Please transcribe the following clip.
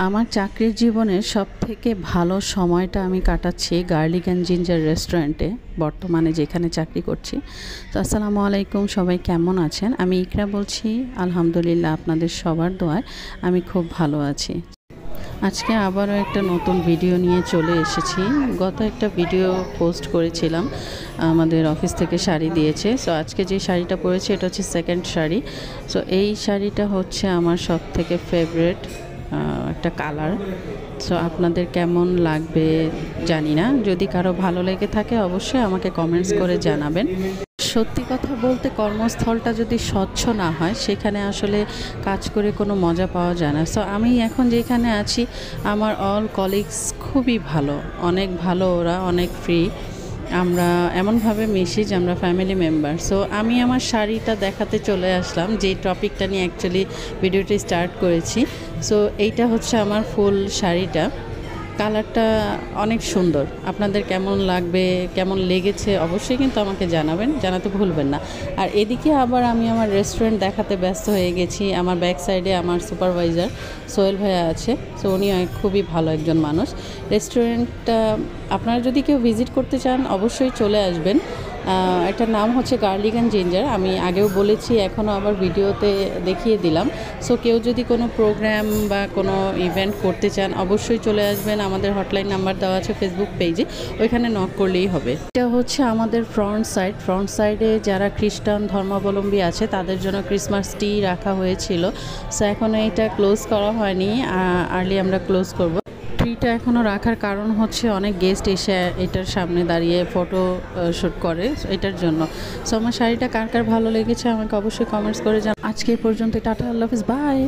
আমার চাকরির জীবনের সবথেকে ভালো সময়টা আমি কাটাচ্ছি গার্লিক অ্যান্ড জিঞ্জার রেস্টুরেন্টে, বর্তমানে যেখানে চাকরি করছি। তো আসসালামু আলাইকুম, সবাই কেমন আছেন? আমি ইকরা বলছি। আলহামদুলিল্লাহ, আপনাদের সবার দোয়ায় আমি খুব ভালো আছি। আজকে আবারও একটা নতুন ভিডিও নিয়ে চলে এসেছি। গত একটা ভিডিও পোস্ট করেছিলাম, আমাদের অফিস থেকে শাড়ি দিয়েছে। সো আজকে যে শাড়িটা পরেছি এটা হচ্ছে সেকেন্ড শাড়ি। সো এই শাড়িটা হচ্ছে আমার সব থেকে ফেভারিট একটা কালার। সো আপনাদের কেমন লাগবে জানি না, যদি কারো ভালো লেগে থাকে অবশ্যই আমাকে কমেন্টস করে জানাবেন। সত্যি কথা বলতে, কর্মস্থলটা যদি স্বচ্ছ না হয় সেখানে আসলে কাজ করে কোনো মজা পাওয়া যায় না। সো আমি এখন যেখানে আছি, আমার অল কলিগস খুবই ভালো, অনেক ভালো, ওরা অনেক ফ্রি। আমরা এমনভাবে মিশি যে আমরা ফ্যামিলি মেম্বার। সো আমি আমার শাড়িটা দেখাতে চলে আসলাম, যে টপিকটা নিয়ে অ্যাকচুয়ালি ভিডিওটি স্টার্ট করেছি। সো এইটা হচ্ছে আমার ফুল শাড়িটা। কালারটা অনেক সুন্দর। আপনাদের কেমন লাগবে, কেমন লেগেছে অবশ্যই কিন্তু আমাকে জানাবেন, জানাতে ভুলবেন না। আর এদিকে আবার আমি আমার রেস্টুরেন্ট দেখাতে ব্যস্ত হয়ে গেছি। আমার ব্যাক সাইডে আমার সুপারভাইজার সোহেল ভাইয়া আছে। সো উনি খুবই ভালো একজন মানুষ। রেস্টুরেন্টটা আপনারা যদি কেউ ভিজিট করতে চান অবশ্যই চলে আসবেন। এটার নাম হচ্ছে গার্লিক অ্যান্ড জিঞ্জার। আমি আগেও বলেছি, এখনও আবার ভিডিওতে দেখিয়ে দিলাম। সো কেউ যদি কোনো প্রোগ্রাম বা কোনো ইভেন্ট করতে চান অবশ্যই চলে আসবেন। আমাদের হটলাইন নাম্বার দেওয়া আছে ফেসবুক পেজে, ওইখানে নক করলেই হবে। এটা হচ্ছে আমাদের ফ্রন্ট সাইডে যারা খ্রিস্টান ধর্মাবলম্বী আছে তাদের জন্য ক্রিসমাস ট্রি রাখা হয়েছিল। সো এখনও এটা ক্লোজ করা হয়নি, আর্লি আমরা ক্লোজ করব। ট্রিটা এখনও রাখার কারণ হচ্ছে অনেক গেস্ট এসে এটার সামনে দাঁড়িয়ে ফটো শ্যুট করে, এটার জন্য। সো আমার শাড়িটা কার কার ভালো লেগেছে আমাকে অবশ্যই কমেন্টস করে জানান। আজকে এই পর্যন্ত, টাটা, আল্লাহ হাফিজ, বাই।